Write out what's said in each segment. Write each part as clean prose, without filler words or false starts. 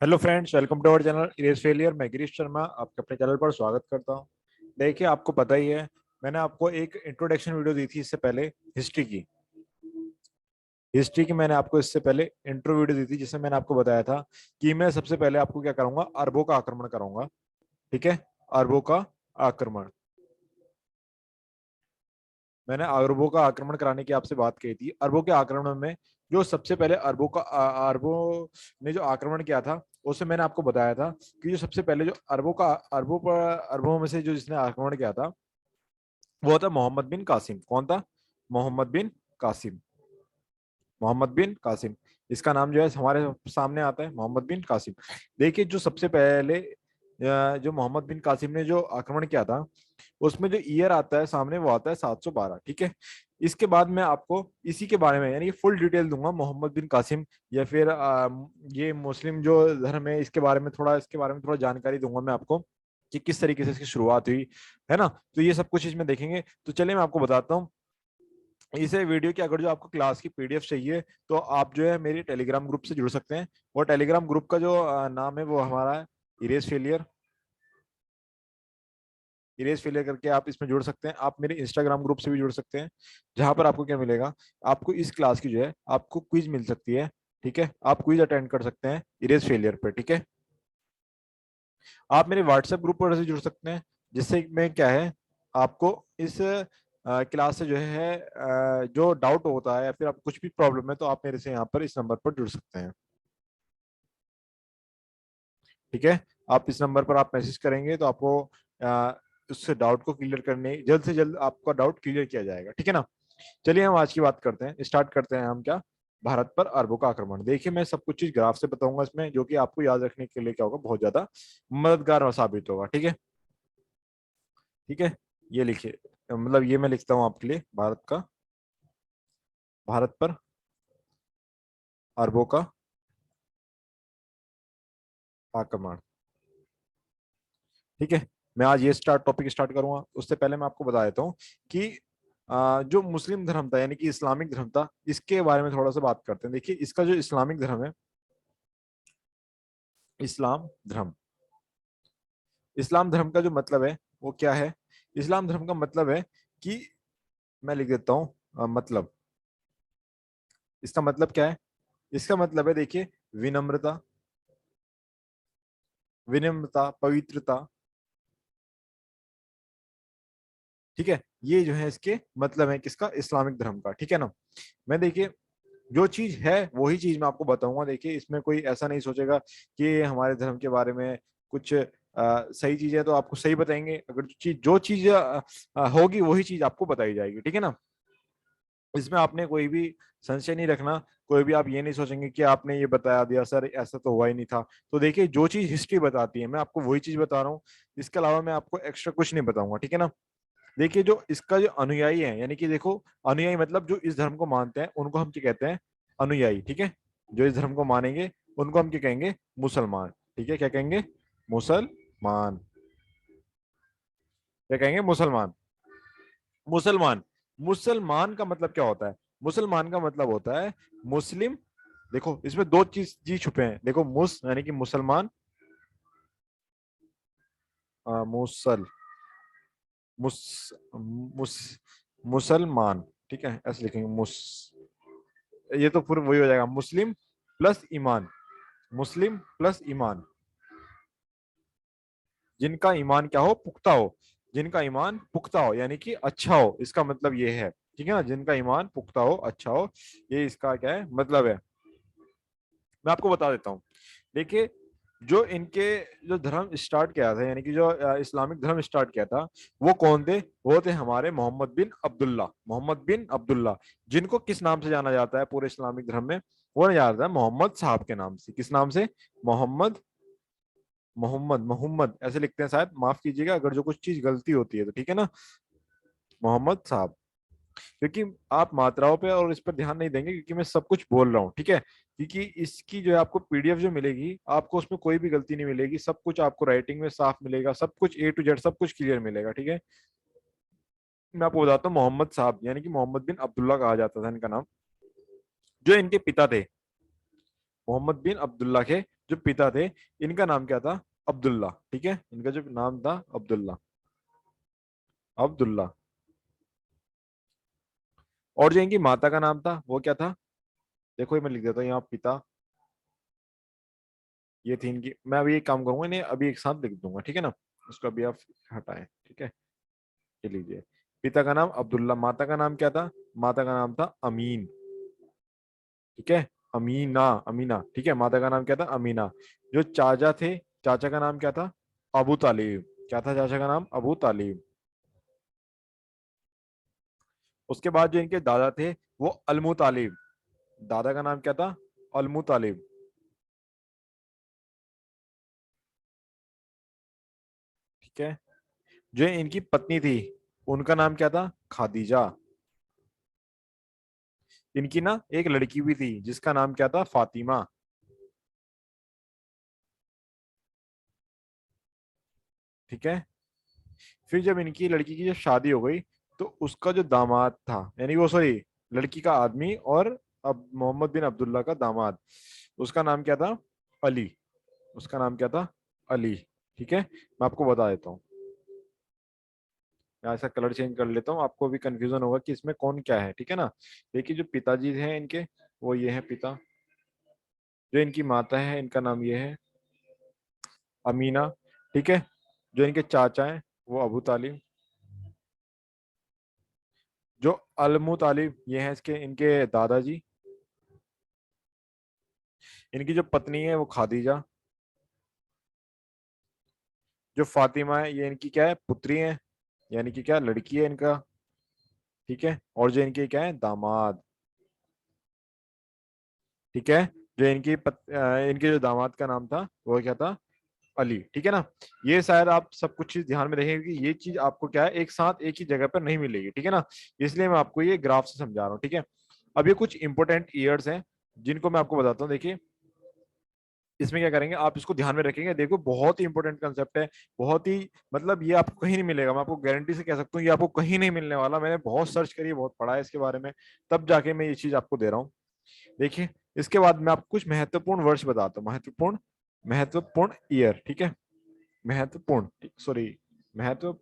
Hello friends, welcome to our channel erase failure. मैं गिरीश शर्मा आपके अपने चैनल पर स्वागत करता हूं। देखिए, आपको पता ही है, मैंने आपको एक इंट्रोडक्शन वीडियो दी थी इससे पहले। हिस्ट्री की हिस्ट्री की मैंने आपको इससे पहले इंट्रो वीडियो दी थी, जिसमें मैंने आपको बताया था कि मैं सबसे पहले आपको क्या करूंगा, अरबों का आक्रमण कराऊंगा। ठीक है, अरबों का आक्रमण। मैंने अरबों का आक्रमण कराने की आपसे बात कही थी। अरबों के आक्रमण में जो सबसे पहले अरबों ने जो आक्रमण किया था, उसमें मैंने आपको बताया था कि जो सबसे पहले जो अरबों में से जो जिसने आक्रमण किया था, वो था मोहम्मद बिन कासिम। कौन था? मोहम्मद बिन कासिम। मोहम्मद बिन कासिम, इसका नाम जो है हमारे सामने आता है, मोहम्मद बिन कासिम। देखिए, जो सबसे पहले जो मोहम्मद बिन कासिम ने जो आक्रमण किया था, उसमें जो ईयर आता है सामने, वो आता है 712। ठीक है, इसके बाद मैं आपको इसी के बारे में यानी फुल डिटेल दूंगा, मोहम्मद बिन कासिम या फिर ये मुस्लिम जो धर्म है, इसके बारे में थोड़ा जानकारी दूंगा मैं आपको कि किस तरीके से इसकी शुरुआत हुई, है ना। तो ये सब कुछ इसमें देखेंगे। तो चलिए मैं आपको बताता हूँ इसे वीडियो की। अगर जो आपको क्लास की पीडीएफ चाहिए, तो आप जो है मेरी टेलीग्राम ग्रुप से जुड़ सकते हैं। और टेलीग्राम ग्रुप का जो नाम है, वो हमारा है इरेज फेलियर। इरेज फेलियर करके आप इसमें जुड़ सकते हैं। आप मेरे इंस्टाग्राम ग्रुप से भी जुड़ सकते हैं, जहां पर आपको क्या मिलेगा, आपको इस क्लास की जो है आपको क्विज मिल सकती है। ठीक है, आप क्विज अटेंड कर सकते हैं इरेज फेलियर पर। ठीक है, आप मेरे व्हाट्सएप ग्रुप पर से जुड़ सकते हैं, जिससे मैं क्या है, आपको इस क्लास से जो है जो डाउट होता है या फिर आप कुछ भी प्रॉब्लम है, तो आप मेरे से यहाँ पर इस नंबर पर जुड़ सकते हैं। ठीक है, आप इस नंबर पर आप मैसेज करेंगे तो आपको उससे डाउट को क्लियर करने, जल्द से जल्द आपका डाउट क्लियर किया जाएगा। ठीक है ना। चलिए हम आज की बात करते हैं, स्टार्ट करते हैं हम क्या, भारत पर अरबों का आक्रमण। देखिए, मैं सब कुछ चीज ग्राफ से बताऊंगा इसमें, जो कि आपको याद रखने के लिए क्या होगा, बहुत ज्यादा मददगार साबित होगा। ठीक है। ठीक है, ये लिखिए, मतलब ये मैं लिखता हूँ आपके लिए, भारत पर अरबों का आक्रमण। ठीक है, मैं आज ये टॉपिक स्टार्ट करूंगा। उससे पहले मैं आपको बता देता हूँ कि जो मुस्लिम धर्म था, यानी कि इस्लामिक धर्म था, इसके बारे में थोड़ा सा बात करते हैं। देखिए, इसका जो इस्लामिक धर्म है, इस्लाम धर्म, इस्लाम धर्म का जो मतलब है वो क्या है? इस्लाम धर्म का मतलब है कि, मैं लिख देता हूँ मतलब, इसका मतलब क्या है? इसका मतलब है, देखिए, विनम्रता, विनम्रता, पवित्रता। ठीक है, ये जो है इसके मतलब है किसका, इस्लामिक धर्म का। ठीक है ना। मैं देखिए, जो चीज है वही चीज मैं आपको बताऊंगा। देखिए, इसमें कोई ऐसा नहीं सोचेगा कि हमारे धर्म के बारे में कुछ सही चीज है तो आपको सही बताएंगे। अगर जो चीज होगी वही चीज आपको बताई जाएगी। ठीक है ना। इसमें आपने कोई भी संशय नहीं रखना। कोई भी आप ये नहीं सोचेंगे कि आपने ये बता दिया सर, ऐसा तो हुआ ही नहीं था। तो देखिए, जो चीज हिस्ट्री बताती है मैं आपको वही चीज बता रहा हूँ। इसके अलावा मैं आपको एक्स्ट्रा कुछ नहीं बताऊंगा। ठीक है ना। देखिए, जो इसका जो अनुयायी है, यानी कि देखो, अनुयायी मतलब जो इस धर्म को मानते हैं उनको हम क्या कहते हैं, अनुयायी। ठीक है, जो इस धर्म को मानेंगे उनको हम क्या कहेंगे, मुसलमान। ठीक है, क्या कहेंगे, मुसलमान। क्या कहेंगे, मुसलमान। मुसलमान, मुसलमान का मतलब क्या होता है? मुसलमान का मतलब होता है मुस्लिम। देखो, इसमें दो चीज जी छुपे हैं। देखो, यानी कि मुसलमान, मुसल मुस मुस मुसलमान। ठीक है, ऐसे लिखेंगे ये तो फिर वही हो जाएगा, मुस्लिम प्लस ईमान। मुस्लिम प्लस ईमान, जिनका ईमान क्या हो, पुख्ता हो। जिनका ईमान पुख्ता हो यानी कि अच्छा हो, इसका मतलब ये है। ठीक है ना, जिनका ईमान पुख्ता हो, अच्छा हो, ये इसका क्या है, मतलब है। मैं आपको बता देता हूँ। देखिए, जो इनके जो धर्म स्टार्ट किया था, यानी कि जो इस्लामिक धर्म स्टार्ट किया था, वो कौन थे? वो थे हमारे मोहम्मद बिन अब्दुल्ला। मोहम्मद बिन अब्दुल्ला, जिनको किस नाम से जाना जाता है पूरे इस्लामिक धर्म में? वो नहीं जाता है मोहम्मद साहब के नाम से। किस नाम से? मोहम्मद, मोहम्मद, मोहम्मद ऐसे लिखते हैं शायद, माफ कीजिएगा अगर जो कुछ चीज गलती होती है तो। ठीक है ना, मोहम्मद साहब। क्योंकि आप मात्राओं पे और इस पर ध्यान नहीं देंगे, क्योंकि मैं सब कुछ बोल रहा हूँ। ठीक है, क्योंकि इसकी जो है आपको पीडीएफ जो मिलेगी, आपको उसमें कोई भी गलती नहीं मिलेगी। सब कुछ आपको राइटिंग में साफ मिलेगा, सब कुछ ए टू जेड सब कुछ क्लियर मिलेगा। ठीक है, मैं आपको बताता हूँ, मोहम्मद साहब यानी कि मोहम्मद बिन अब्दुल्ला कहा जाता था इनका नाम। जो इनके पिता थे, मोहम्मद बिन अब्दुल्ला के जो पिता थे इनका नाम क्या था? अब्दुल्ला। ठीक है, इनका जो नाम था अब्दुल्ला, अब्दुल्ला। और जो इनकी माता का नाम था वो क्या था? देखो ये मैं लिख देता हूँ यहाँ, पिता, ये थी इनकी। मैं अभी एक काम करूंगा, इन्हें अभी एक साथ लिख दूंगा, ठीक है ना? उसको अभी आप हटाएं, ठीक है? ये लीजिए, पिता का नाम अब्दुल्ला, माता का नाम क्या था? माता का नाम था अमीन। ठीक है, अमीना, अमीना। ठीक है, माता का नाम क्या था? अमीना। जो चाचा थे, चाचा का नाम क्या था? अबू तालिब। क्या था चाचा का नाम? अबू तालिब। उसके बाद जो इनके दादा थे वो अलमू तालिब। दादा का नाम क्या था? अलमू तालिब। ठीक है, जो इनकी पत्नी थी उनका नाम क्या था? खादीजा। इनकी ना एक लड़की भी थी जिसका नाम क्या था? फातिमा। ठीक है, फिर जब इनकी लड़की की जब शादी हो गई तो उसका जो दामाद था, यानी वो सॉरी, लड़की का आदमी और अब मोहम्मद बिन अब्दुल्ला का दामाद, उसका नाम क्या था? अली। उसका नाम क्या था? अली। ठीक है, मैं आपको बता देता हूँ, मैं ऐसा कलर चेंज कर लेता हूँ, आपको भी कंफ्यूजन होगा कि इसमें कौन क्या है। ठीक है ना? देखिए, जो पिताजी हैं इनके, वो ये है पिता। जो इनकी माता है इनका नाम ये है अमीना। ठीक है, जो इनके चाचा हैं वो अबू तालिब। जो अलमू तालिब ये हैं इसके इनके दादाजी। इनकी जो पत्नी है वो खादीजा। जो फातिमा है ये इनकी क्या है? पुत्री है, यानी कि क्या, लड़की है इनका। ठीक है, और जो इनके क्या है? दामाद। ठीक है, जो इनके जो दामाद का नाम था वो क्या था? अली। ठीक है ना? ये शायद आप सब कुछ चीज ध्यान में रखेंगे कि ये चीज आपको क्या है, एक साथ एक ही जगह पर नहीं मिलेगी। ठीक है ना? इसलिए मैं आपको ये ग्राफ से समझा रहा हूँ। ठीक है, अब ये कुछ इंपॉर्टेंट ईयर्स हैं जिनको मैं आपको बताता हूँ। देखिए, इसमें क्या करेंगे, आप इसको ध्यान में रखेंगे। देखो, बहुत ही इंपॉर्टेंट कंसेप्ट है, बहुत ही, मतलब ये आपको कहीं नहीं मिलेगा, मैं आपको गारंटी से कह सकता हूँ ये आपको कहीं नहीं मिलने वाला। मैंने बहुत सर्च करी है, बहुत पढ़ा है इसके बारे में, तब जाके मैं ये चीज आपको दे रहा हूँ। देखिए, इसके बाद मैं आपको कुछ महत्वपूर्ण वर्ष बताता हूँ, महत्वपूर्ण, महत्वपूर्ण ईयर। ठीक है, महत्वपूर्ण, सॉरी, महत्व,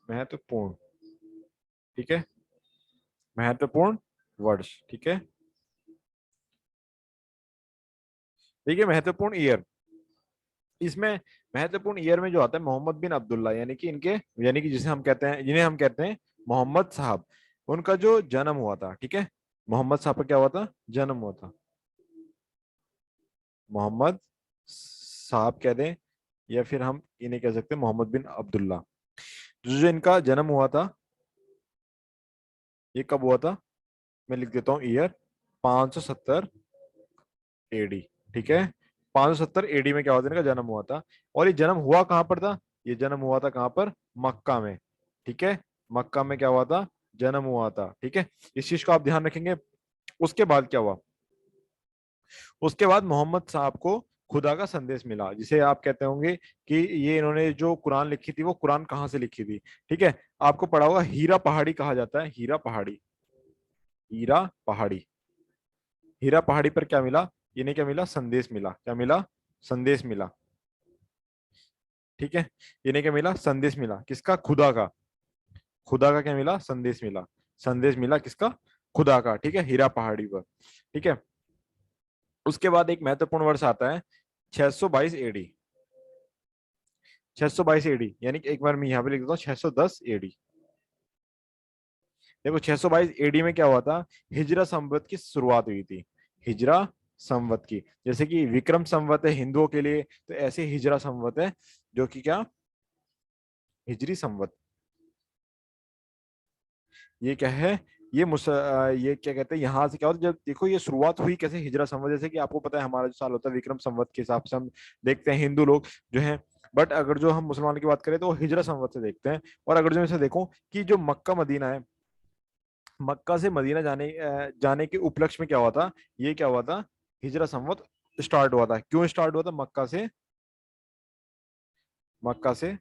महत्वपूर्ण। ठीक है, महत्वपूर्ण वर्ष। ठीक है, देखिए महत्वपूर्ण ईयर, इसमें महत्वपूर्ण ईयर में जो आता है मोहम्मद बिन अब्दुल्ला, यानी कि इनके, यानी कि जिसे हम कहते हैं, जिन्हें हम कहते हैं मोहम्मद साहब, उनका जो जन्म हुआ था। ठीक है, मोहम्मद साहब का क्या हुआ था? जन्म हुआ था। मोहम्मद साहब कह दें, या फिर हम इन्हें कह सकते हैं मोहम्मद बिन अब्दुल्ला। जो इनका जन्म हुआ था ये कब हुआ था? मैं लिख देता हूँ ईयर, 570 एडी। ठीक है, 570 एडी में क्या हुआ था? इनका जन्म हुआ था। और ये जन्म हुआ कहाँ पर था? ये जन्म हुआ था कहाँ पर? मक्का में। ठीक है, मक्का में क्या हुआ था? जन्म हुआ था। ठीक है, इस चीज को आप ध्यान रखेंगे। उसके बाद क्या हुआ? उसके बाद मोहम्मद साहब को खुदा का संदेश मिला, जिसे आप कहते होंगे कि ये इन्होंने जो कुरान लिखी थी वो कुरान कहाँ से लिखी थी। ठीक है, आपको पढ़ा होगा हीरा पहाड़ी कहा जाता है, हीरा पहाड़ी, हीरा पहाड़ी। हीरा पहाड़ी पर क्या मिला? इन्हें क्या मिला? संदेश मिला। क्या मिला? संदेश मिला। ठीक है, इन्हें क्या मिला? संदेश मिला। किसका? खुदा का। खुदा का क्या मिला? संदेश मिला। संदेश मिला किसका? खुदा का। ठीक है, हीरा पहाड़ी पर। ठीक है, उसके बाद एक महत्वपूर्ण वर्ष आता है 622 एडी। 622 एडी, यानी कि एक बार मैं यहाँ पे लिख देता हूँ 610 एडी। देखो, 622 एडी में क्या हुआ था? हिजरा संवत की शुरुआत हुई थी। हिजरा संवत की, जैसे कि विक्रम संवत है हिंदुओं के लिए, तो ऐसे हिजरा संवत है जो कि क्या? हिजरी संवत। ये क्या है? ये क्या कहते हैं, यहाँ से क्या होता है जब देखो ये शुरुआत हुई कैसे? हिजरा संवत। जैसे कि आपको पता है हमारा जो साल होता है विक्रम संवत के हिसाब से हम देखते हैं हिंदू लोग जो हैं। बट अगर जो हम मुसलमान की बात करें तो वो हिजरा संवत से देखते हैं। और अगर जो मैं इसे देखूं कि जो मक्का मदीना है, मक्का से मदीना जाने के उपलक्ष्य में क्या हुआ था? ये क्या हुआ था? हिजरा संवत स्टार्ट हुआ था। क्यों स्टार्ट हुआ था? मक्का से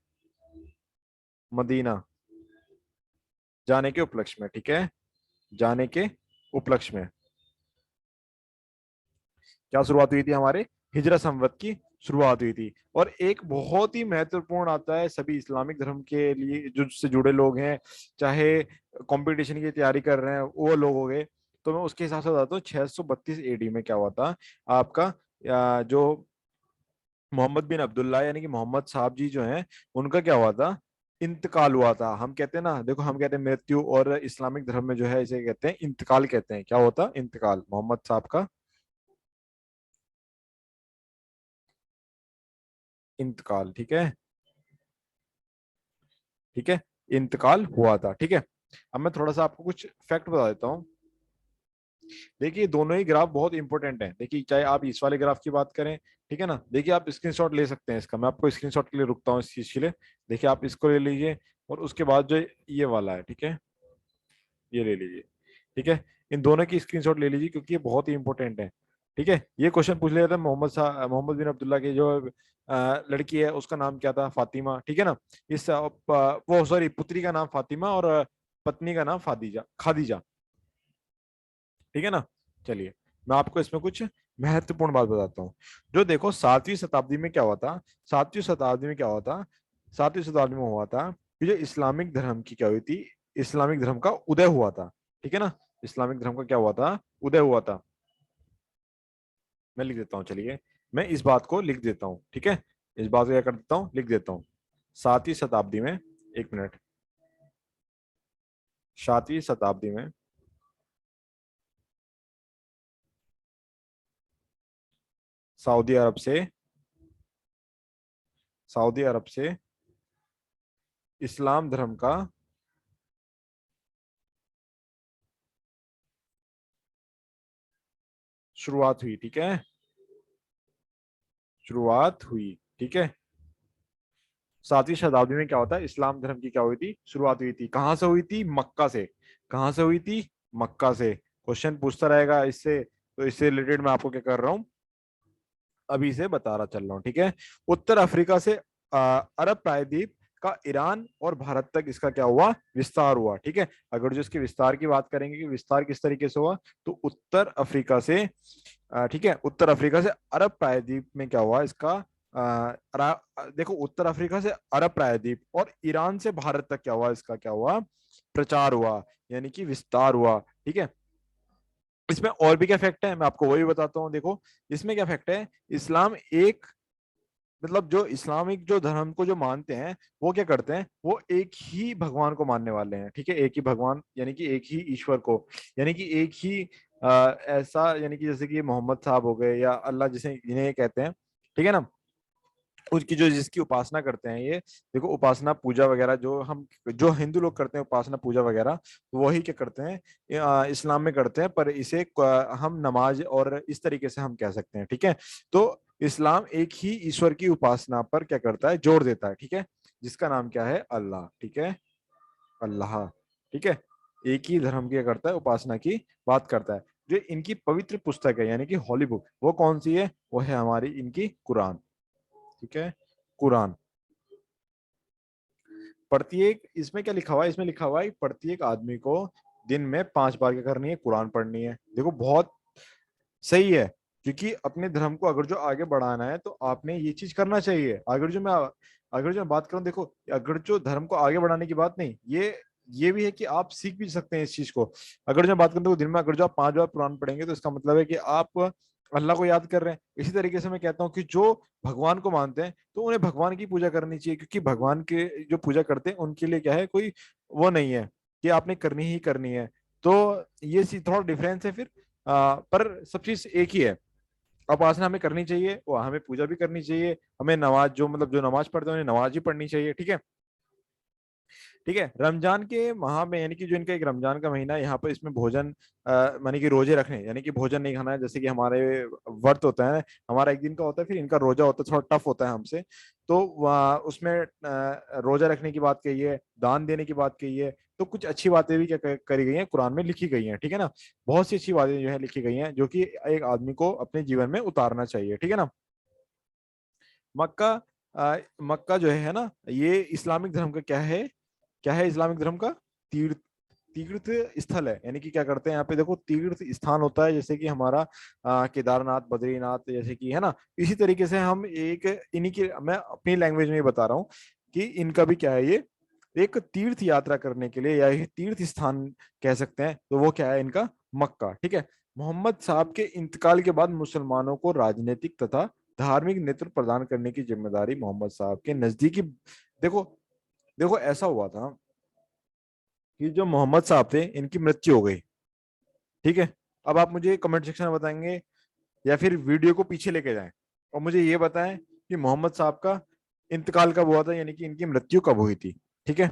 मदीना जाने के उपलक्ष्य में। ठीक है, जाने के उपलक्ष्य में क्या शुरुआत हुई थी हमारे? हिजरा संवत की शुरुआत हुई थी। और एक बहुत ही महत्वपूर्ण आता है सभी इस्लामिक धर्म के लिए जो से जुड़े लोग हैं, चाहे कंपटीशन की तैयारी कर रहे हैं वो लोग हो गए। तो मैं उसके हिसाब से बताता हूँ 632 एडी में क्या हुआ था आपका, जो मोहम्मद बिन अब्दुल्ला यानी कि मोहम्मद साहब जी जो हैं, उनका क्या हुआ था, इंतकाल हुआ था। हम कहते हैं ना, देखो हम कहते हैं मृत्यु, और इस्लामिक धर्म में जो है इसे कहते हैं इंतकाल, कहते हैं क्या होता, इंतकाल, मोहम्मद साहब का इंतकाल। ठीक है, ठीक है, इंतकाल हुआ था। ठीक है, अब मैं थोड़ा सा आपको कुछ फैक्ट बता देता हूँ। देखिए दोनों ही ग्राफ बहुत इंपॉर्टेंट हैं। देखिए चाहे आप इस वाले ग्राफ की बात करें, ठीक है ना, देखिए आप स्क्रीनशॉट ले सकते हैं इसका, मैं आपको स्क्रीनशॉट के लिए रुकता हूँ इस चीज के लिए। देखिए आप इसको ले लीजिए, और उसके बाद जो ये वाला है, ठीक है, ये ले लीजिए। ठीक है, इन दोनों की स्क्रीनशॉट ले लीजिए क्योंकि ये बहुत ही इंपॉर्टेंट है। ठीक है, ये क्वेश्चन पूछ लिया था मोहम्मद बिन अब्दुल्ला की जो लड़की है उसका नाम क्या था, फातिमा। ठीक है ना, वो सॉरी, पुत्री का नाम फातिमा, और पत्नी का नाम फादीजा, खादीजा। ठीक है ना। चलिए मैं आपको इसमें कुछ महत्वपूर्ण बात बताता हूँ। जो देखो 7वीं शताब्दी में क्या हुआ था, 7वीं शताब्दी में क्या हुआ था, 7वीं शताब्दी में हुआ था कि जो इस्लामिक धर्म की क्या हुई थी, इस्लामिक धर्म का उदय हुआ था। ठीक है ना, इस्लामिक धर्म का क्या हुआ था, उदय हुआ था। मैं लिख देता हूँ, चलिए मैं इस बात को लिख देता हूँ। ठीक है, इस बात को क्या कर देता हूँ, लिख देता हूँ। 7वीं शताब्दी में, एक मिनट, 7वीं शताब्दी में सऊदी अरब से, सऊदी अरब से इस्लाम धर्म का शुरुआत हुई। ठीक है, शुरुआत हुई। ठीक है, 7वीं शताब्दी में क्या होता है, इस्लाम धर्म की क्या हुई थी, शुरुआत हुई थी। कहां से हुई थी, मक्का से। कहां से हुई थी, मक्का से। क्वेश्चन पूछता रहेगा इससे, तो इससे रिलेटेड मैं आपको क्या कर रहा हूँ, अभी से बता रहा चल रहा हूँ। ठीक है, उत्तर अफ्रीका से अरब प्रायद्वीप का ईरान और भारत तक इसका क्या हुआ, विस्तार हुआ। ठीक है, अगर जो इसके विस्तार की बात करेंगे कि विस्तार किस तरीके से हुआ, तो उत्तर अफ्रीका से ठीक है, उत्तर अफ्रीका से अरब प्रायद्वीप में क्या हुआ इसका, देखो उत्तर अफ्रीका से अरब प्रायद्वीप और ईरान से भारत तक क्या हुआ, इसका क्या हुआ, प्रचार हुआ, यानी कि विस्तार हुआ। ठीक है, इसमें और भी क्या फैक्ट है मैं आपको वही बताता हूँ। देखो इसमें क्या फैक्ट है, इस्लाम एक, मतलब जो इस्लामिक जो धर्म को जो मानते हैं, वो क्या करते हैं, वो एक ही भगवान को मानने वाले हैं। ठीक है, एक ही भगवान यानी कि एक ही ईश्वर को, यानी कि एक ही ऐसा, यानी कि जैसे कि मोहम्मद साहब हो गए या अल्लाह जिसे जिन्हें ये कहते हैं। ठीक है ना, उसकी जो जिसकी उपासना करते हैं ये, देखो उपासना पूजा वगैरह जो हम, जो हिंदू लोग करते हैं उपासना पूजा वगैरह, तो वही क्या करते हैं, इस्लाम में करते हैं, पर इसे हम नमाज और इस तरीके से हम कह सकते हैं। ठीक है, तो इस्लाम एक ही ईश्वर की उपासना पर क्या करता है, जोर देता है। ठीक है, जिसका नाम क्या है, अल्लाह। ठीक है, अल्लाह। ठीक है, एक ही धर्म की क्या करता है, उपासना की बात करता है। जो इनकी पवित्र पुस्तक है यानी कि हॉली बुक, वो कौन सी है, वो है हमारी इनकी कुरान। ठीक है, कुरान। प्रत्येक, इसमें क्या लिखा हुआ है, इसमें लिखा हुआ है कि प्रत्येक आदमी को दिन में 5 बार क्या करनी है, कुरान पढ़नी है। देखो बहुत सही है, क्योंकि अपने धर्म को अगर जो आगे बढ़ाना है तो आपने ये चीज करना चाहिए। अगर जो मैं बात करूं, देखो अगर जो धर्म को आगे बढ़ाने की बात नहीं, ये भी है कि आप सीख भी सकते हैं इस चीज को। अगर जो मैं बात करूं तो दिन में अगर जो आप 5 बार कुरान पढ़ेंगे, तो इसका मतलब है कि आप अल्लाह को याद कर रहे हैं। इसी तरीके से मैं कहता हूँ कि जो भगवान को मानते हैं तो उन्हें भगवान की पूजा करनी चाहिए, क्योंकि भगवान के जो पूजा करते हैं उनके लिए क्या है, कोई वो नहीं है कि आपने करनी ही करनी है। तो ये चीज थोड़ा डिफरेंस है फिर, पर सब चीज एक ही है। उपासना हमें करनी चाहिए, वो हमें पूजा भी करनी चाहिए, हमें नमाज, जो मतलब जो नमाज पढ़ते हैं उन्हें नमाज ही पढ़नी चाहिए। ठीक है, ठीक है, रमजान के माह में, यानी कि जो इनका एक रमजान का महीना है, यहाँ पर इसमें भोजन मानी कि रोजे रखने, यानी कि भोजन नहीं खाना है, जैसे कि हमारे व्रत होता है, हमारा एक दिन का होता है, फिर इनका रोजा होता है, थोड़ा टफ होता है हमसे। तो उसमें रोजा रखने की बात कही है, दान देने की बात कही है। तो कुछ अच्छी बातें भी क्या करी गई हैं, कुरान में लिखी गई हैं। ठीक है ना, बहुत सी अच्छी बातें जो है लिखी गई हैं, जो कि एक आदमी को अपने जीवन में उतारना चाहिए। ठीक है ना, मक्का, मक्का जो है ना, ये इस्लामिक धर्म का क्या है, क्या है इस्लामिक धर्म का, तीर्थ, तीर्थ स्थल है, यानी कि क्या करते हैं यहाँ पे, देखो तीर्थ स्थान होता है जैसे कि हमारा केदारनाथ, बद्रीनाथ, जैसे कि है ना। इसी तरीके से हम एक इन्हीं की, मैं अपनी लैंग्वेज में ही बता रहा हूँ कि इनका भी क्या है, ये एक तीर्थ यात्रा करने के लिए या एक तीर्थ स्थान कह सकते हैं, तो वो क्या है इनका, मक्का। ठीक है। मोहम्मद साहब के इंतकाल के बाद मुसलमानों को राजनीतिक तथा धार्मिक नेतृत्व प्रदान करने की जिम्मेदारी मोहम्मद साहब के नजदीकी, देखो देखो ऐसा हुआ था कि जो मोहम्मद साहब थे इनकी मृत्यु हो गई। ठीक है। अब आप मुझे कमेंट सेक्शन में बताएंगे या फिर वीडियो को पीछे लेके जाएं और मुझे ये बताएं कि मोहम्मद साहब का इंतकाल कब हुआ था, यानी कि इनकी मृत्यु कब हुई थी। ठीक है।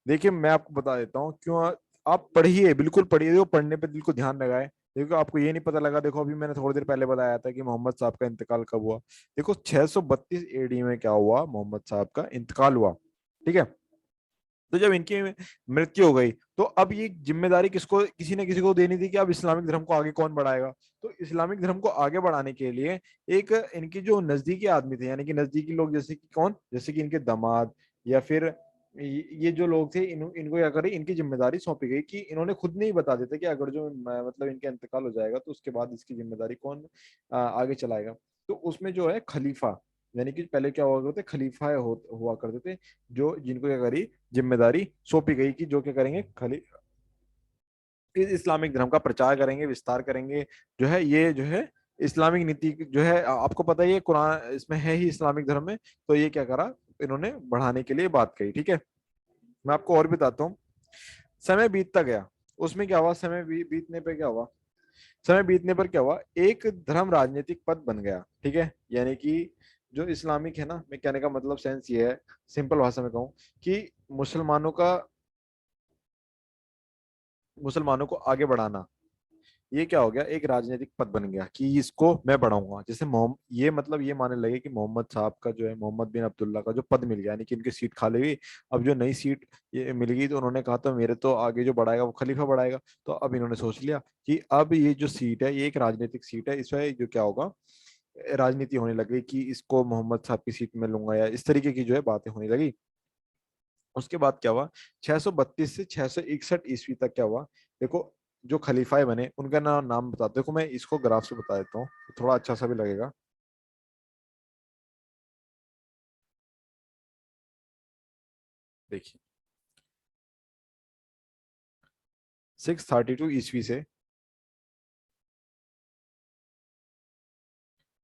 देखिए मैं आपको बता देता हूँ क्यों। आप पढ़िए, बिल्कुल पढ़िए, देखो पढ़ने पे बिल्कुल ध्यान लगाए। देखो आपको ये नहीं पता लगा, देखो अभी मैंने थोड़ी देर पहले बताया था कि मोहम्मद साहब का इंतकाल कब हुआ। देखो 632 एडी में क्या हुआ, मोहम्मद साहब का इंतकाल हुआ। ठीक है। तो जब इनकी मृत्यु हो गई तो अब ये जिम्मेदारी किसको, किसी ने किसी को देनी थी कि अब इस्लामिक धर्म को आगे कौन बढ़ाएगा। तो इस्लामिक धर्म को आगे बढ़ाने के लिए एक इनकी जो नजदीकी आदमी थे, यानी कि नजदीकी लोग, जैसे कि कौन, जैसे कि इनके दामाद या फिर ये जो लोग थे, इनको क्या करें, इनकी जिम्मेदारी सौंपी गई कि इन्होंने खुद नहीं बता देते कि अगर जो मतलब इनका इंतकाल हो जाएगा तो उसके बाद इसकी जिम्मेदारी कौन आगे चलाएगा। तो उसमें जो है खलीफा, यानी कि पहले क्या हुआ करते, खलीफा हुआ करते थे, जो जिनको क्या करी, जिम्मेदारी सौंपी गई कि जो क्या करेंगे, खली इस इस्लामिक धर्म का प्रचार करेंगे, विस्तार करेंगे। जो है ये जो है इस्लामिक नीति जो है, आपको पता ही है कुरान इसमें है ही इस्लामिक धर्म में, तो ये क्या करा, इन्होंने बढ़ाने के लिए बात कही। ठीक है। मैं आपको और बताता हूँ। समय बीतता गया, उसमें क्या हुआ, समय बीतने पे क्या हुआ, समय बीतने पर क्या हुआ, एक धर्म राजनीतिक पद बन गया। ठीक है। यानी कि जो इस्लामिक है ना, मैं कहने का मतलब सेंस ये है, सिंपल भाषा में कहूँ कि मुसलमानों को आगे बढ़ाना, ये क्या हो गया, एक राजनीतिक पद बन गया कि इसको मैं बढ़ाऊंगा। जैसे मोहम्मद, ये मतलब ये मानने लगे कि मोहम्मद साहब का जो है, मोहम्मद बिन अब्दुल्ला का जो पद मिल गया, यानी कि इनकी सीट खाली हुई, अब जो नई सीट ये मिल गई, तो उन्होंने कहा तो मेरे तो आगे जो बढ़ाएगा वो खलीफा बढ़ाएगा। तो अब इन्होंने सोच लिया कि अब ये जो सीट है ये एक राजनीतिक सीट है, इसमें जो क्या होगा, राजनीति होने लगी कि इसको मोहम्मद साहब की सीट में लूंगा, या इस तरीके की जो है बातें होने लगी। उसके बाद क्या हुआ, 632 से 661 ईस्वी तक क्या हुआ, देखो जो खलीफाए बने उनका नाम बता, देखो मैं इसको ग्राफ से बता देता हूँ, थोड़ा अच्छा सा भी लगेगा। देखिए 632 ईस्वी से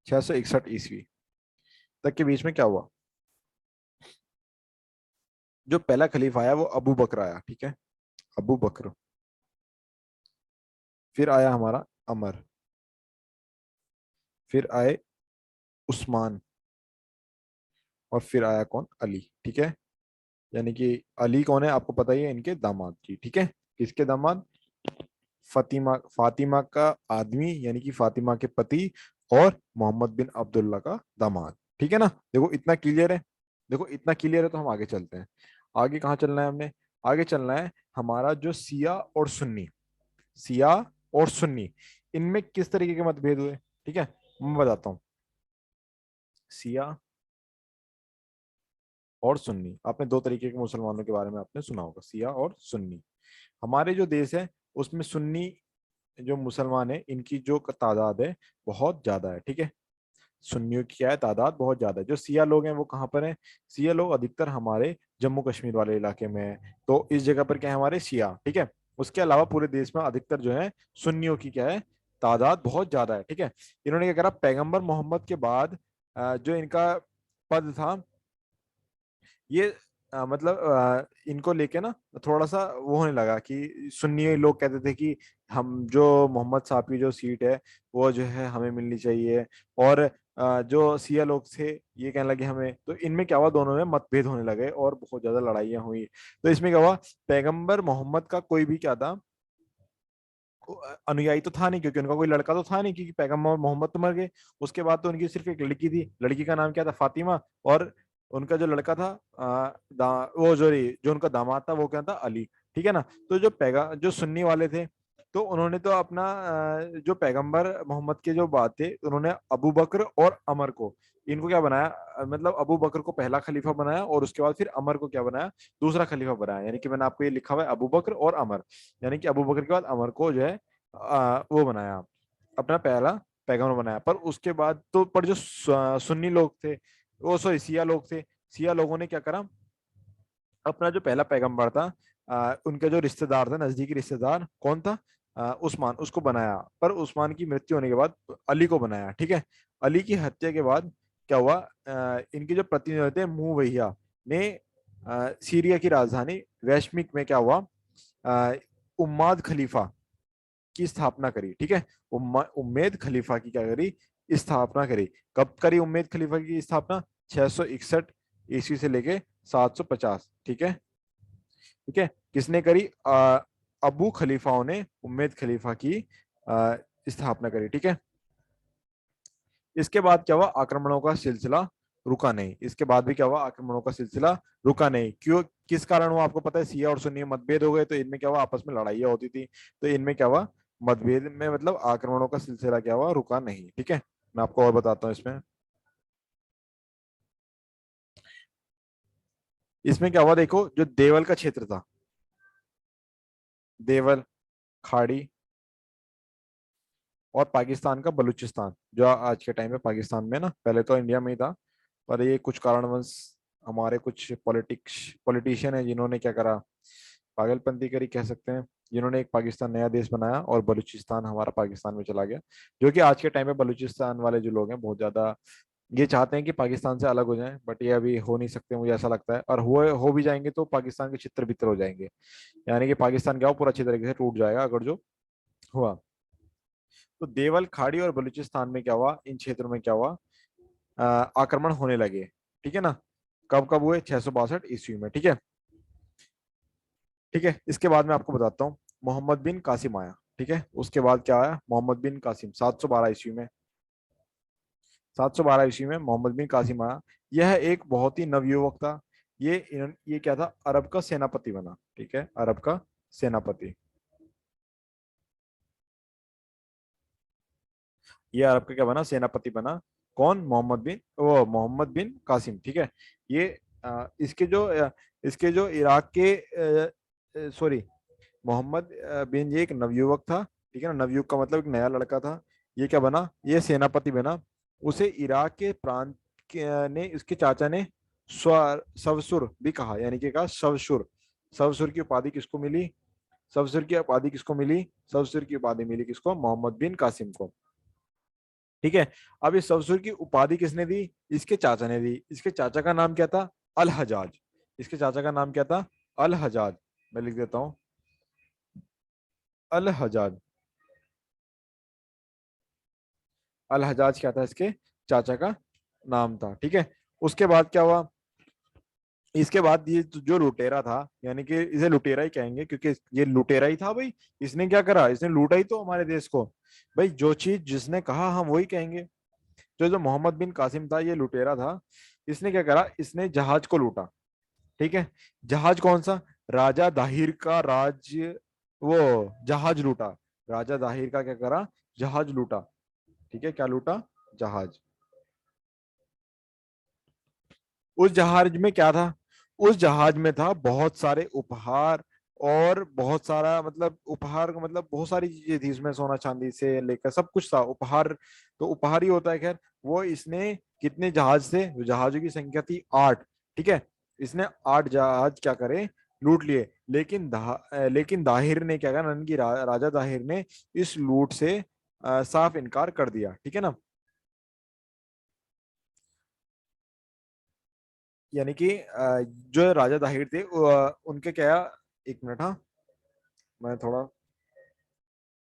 661 ईस्वी तक के बीच में क्या हुआ, जो पहला खलीफा आया वो अबू बकर आया। ठीक है। अबू बकर। फिर आया हमारा अमर। फिर आए उस्मान। और फिर आया कौन, अली। ठीक है। यानी कि अली कौन है, आपको पता ही है, इनके दामाद जी। ठीक है। किसके दामाद, फातिमा, फातिमा का आदमी, यानी कि फातिमा के पति, और मोहम्मद बिन अब्दुल्ला का दामाद। ठीक है ना। देखो इतना क्लियर है, देखो इतना क्लियर है, तो हम आगे चलते हैं। आगे कहाँ चलना है हमने, आगे चलना है हमारा जो सिया और सुन्नी, सिया और सुन्नी, इनमें किस तरीके के मतभेद हुए। ठीक है। मैं बताता हूँ। सिया और सुन्नी, आपने दो तरीके के मुसलमानों के बारे में आपने सुना होगा, सिया और सुन्नी। हमारे जो देश है उसमें सुन्नी जो मुसलमान है इनकी जो तादाद है बहुत ज्यादा है। ठीक है। सुन्नियों की क्या है, तादाद बहुत ज्यादा है। जो सिया लोग हैं वो कहाँ पर हैं, सिया लोग अधिकतर हमारे जम्मू कश्मीर वाले इलाके में है, तो इस जगह पर क्या है, हमारे सिया। ठीक है। उसके अलावा पूरे देश में अधिकतर जो है सुन्नियों की क्या है, तादाद बहुत ज्यादा है। ठीक है। इन्होंने क्या करा, पैगंबर मोहम्मद के बाद जो इनका पद था, ये मतलब इनको लेके ना थोड़ा सा वो होने लगा कि सुन्नी लोग कहते थे कि हम जो मोहम्मद साहब की जो सीट है वो जो है हमें मिलनी चाहिए, और जो सिया लोग थे ये कहने लगे हमें। तो इनमें क्या हुआ, दोनों में मतभेद होने लगे और बहुत ज्यादा लड़ाइयाँ हुई। तो इसमें क्या हुआ, पैगंबर मोहम्मद का कोई भी क्या था, अनुयायी तो था नहीं, क्योंकि उनका कोई लड़का तो था नहीं, क्योंकि पैगंबर मोहम्मद तो मर गए। उसके बाद तो उनकी सिर्फ एक लड़की थी, लड़की का नाम क्या था, फातिमा। और उनका जो लड़का था वो जो उनका दामाद था वो क्या था, अली। ठीक है ना। तो जो सुन्नी वाले थे तो उन्होंने तो अपना जो पैगंबर मोहम्मद के जो बात थे, उन्होंने अबू बकर और अमर को, इनको क्या बनाया, मतलब अबू बकर को पहला खलीफा बनाया और उसके बाद फिर अमर को क्या बनाया, दूसरा खलीफा बनाया। यानी कि मैंने आपको ये लिखा हुआ है अबू बकर और अमर, यानी कि अबू बकर के बाद अमर को जो है वो बनाया, अपना पहला पैगंबर बनाया। पर उसके बाद तो पर जो सुन्नी लोग थे, वो सॉरी सिया लोग थे, सिया लोगों ने क्या करा, अपना जो पहला पैगंबर था, उनका जो रिश्तेदार था, नजदीकी रिश्तेदार कौन था, उस्मान, उसको बनाया। पर उस्मान की मृत्यु होने के बाद अली को बनाया। ठीक है, अली की हत्या के बाद क्या हुआ, इनके जो प्रतिनिधि थे मुवैया ने सीरिया की राजधानी वैश्मिक में क्या हुआ, अ, उम्माद खलीफा की स्थापना करी। ठीक है, उम्मेद खलीफा की क्या करी, स्थापना करी। कब करी उम्मेद खलीफा की स्थापना, 661 ईस्वी से लेके 750। ठीक है, ठीक है, किसने करी, अबू खलीफाओं ने उम्मेद खलीफा की स्थापना करी। ठीक है, इसके बाद क्या हुआ, आक्रमणों का सिलसिला रुका नहीं। इसके बाद भी क्या हुआ, आक्रमणों का सिलसिला रुका नहीं। क्यों, किस कारण हुआ आपको पता है, सिया और सुन्नी मतभेद हो गए, तो इनमें क्या हुआ, आपस में लड़ाइयाँ होती थी, तो इनमें क्या हुआ, मतभेद में मतलब आक्रमणों का सिलसिला क्या हुआ, रुका नहीं। ठीक है, मैं आपको और बताता हूँ इसमें, इसमें क्या हुआ, देखो जो देवल का क्षेत्र था, देवल, खाड़ी, और पाकिस्तान का बलूचिस्तान, जो आज के टाइम में पाकिस्तान में ना, पहले तो इंडिया में ही था, पर ये कुछ कारणवश हमारे कुछ पॉलिटिशियन है जिन्होंने क्या करा, पागलपंती करी कह सकते हैं, जिन्होंने एक पाकिस्तान नया देश बनाया और बलूचिस्तान हमारा पाकिस्तान में चला गया। जो कि आज के टाइम में बलूचिस्तान वाले जो लोग हैं बहुत ज्यादा ये चाहते हैं कि पाकिस्तान से अलग हो जाएं, बट ये अभी हो नहीं सकते, मुझे ऐसा लगता है। और हो भी जाएंगे तो पाकिस्तान के छितर बितर हो जाएंगे, यानी कि पाकिस्तान क्या हो, पूरा अच्छी तरीके से टूट जाएगा अगर जो हुआ। तो देवल, खाड़ी और बलूचिस्तान में क्या हुआ, इन क्षेत्रों में क्या हुआ, आक्रमण होने लगे। ठीक है ना, कब कब हुए, 662 ईस्वी में। ठीक है, ठीक है, इसके बाद मैं आपको बताता हूँ, मोहम्मद बिन कासिम आया। ठीक है, उसके बाद क्या आया, मोहम्मद बिन कासिम 712 ईस्वी में, 712 ईस्वी में मोहम्मद बिन कासिम आया। यह एक बहुत ही नवयुवक था। ये क्या था, अरब का सेनापति बना। ठीक है, अरब का सेनापति, ये अरब का क्या बना, सेनापति बना। कौन, मोहम्मद बिन कासिम। ठीक है, ये इसके जो इराक के सॉरी, मोहम्मद बिन, ये एक नवयुवक था। ठीक है ना, नवयुवक का मतलब एक नया लड़का था। ये क्या बना, ये सेनापति बना। उसे इराक के प्रांत ने, इसके चाचा ने सवसुर भी कहा, यानी कि कहा सवसुर। सवसुर की उपाधि किसको मिली, सवसुर की उपाधि किसको मिली, सवसुर की उपाधि मिली किसको, मोहम्मद बिन कासिम को। ठीक है, अब इस सवसुर की उपाधि किसने दी, इसके चाचा ने दी। इसके चाचा का नाम क्या था, अल हजाज। इसके चाचा का नाम क्या था, अल हजाज। मैं लिख देता हूं, अल हजाज। अल हजाज क्या था, इसके चाचा का नाम था। ठीक है, उसके बाद क्या हुआ, इसके बाद ये जो लुटेरा था, यानी कि इसे लुटेरा ही कहेंगे क्योंकि ये लुटेरा ही था भाई। इसने क्या करा, इसने लूटा ही तो हमारे देश को। भाई जो चीज जिसने कहा हम वही कहेंगे। जो मोहम्मद बिन कासिम था, ये लुटेरा था। इसने क्या करा, इसने जहाज को लूटा। ठीक है, जहाज कौन सा, राजा दाहिर का वो जहाज लूटा। राजा दाहिर का क्या करा, जहाज लूटा। ठीक है, क्या लूटा, जहाज। उस जहाज में क्या था, उस जहाज में था बहुत सारे उपहार, और बहुत सारा मतलब उपहार का मतलब बहुत सारी चीजें थी उसमें, सोना चांदी से लेकर सब कुछ था, उपहार। तो उपहार ही होता है, खैर वो इसने कितने जहाज थे, जहाजों की संख्या थी 8। ठीक है, इसने 8 जहाज क्या करे, लूट लिए। लेकिन दाहिर ने क्या कहा, नन की राजा दाहिर ने इस लूट से साफ इनकार कर दिया। ठीक है ना, यानी कि जो राजा दाहिर थे उनके क्या, एक मिनट हाँ, मैं थोड़ा,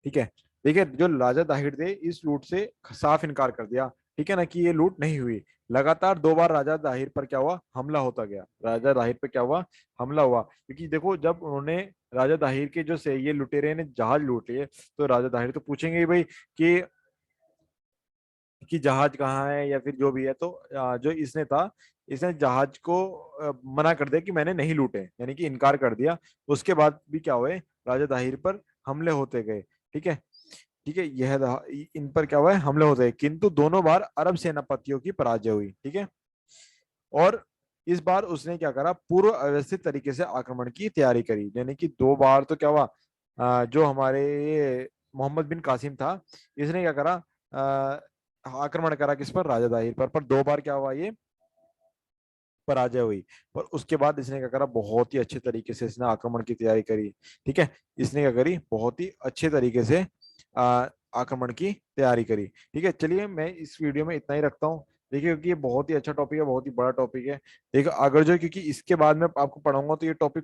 ठीक है, देखिए जो राजा दाहिर थे इस लूट से साफ इनकार कर दिया। ठीक है ना, कि ये लूट नहीं हुई। लगातार 2 बार राजा दाहिर पर क्या हुआ, हमला होता गया। राजा दाहिर पे क्या हुआ, हमला हुआ। क्योंकि देखो जब उन्होंने, राजा दाहिर के जो से ये लुटेरे ने जहाज लूट लिए, तो राजा दाहिर तो पूछेंगे ही भाई कि जहाज कहाँ है या फिर जो भी है। तो जो इसने था, इसने जहाज को मना कर दिया कि मैंने नहीं लूटे, यानी कि इनकार कर दिया। उसके बाद भी क्या हुए, राजा दाहिर पर हमले होते गए। ठीक है, ठीक है, इन पर क्या हुआ है, हमले होते हैं, किंतु दोनों बार अरब सेनापतियों की पराजय हुई। ठीक है, और इस बार उसने क्या करा, पूर्व अव्यवस्थित तरीके से आक्रमण की तैयारी करी। यानी कि 2 बार तो क्या हुआ, जो हमारे ये मोहम्मद बिन कासिम था, इसने क्या करा, आक्रमण करा किस पर, राजा दाहिर पर 2 बार क्या हुआ, ये पराजय हुई। पर उसके बाद इसने क्या करा, बहुत ही अच्छे तरीके से इसने आक्रमण की तैयारी करी। ठीक है, इसने क्या करी, बहुत ही अच्छे तरीके से आक्रमण की तैयारी करी। ठीक है, चलिए मैं इस वीडियो में इतना ही रखता हूँ। देखिए, क्योंकि ये बहुत ही अच्छा टॉपिक है, बहुत ही बड़ा टॉपिक है। देखो अगर जो, क्योंकि इसके बाद में आपको पढ़ाऊंगा तो ये टॉपिक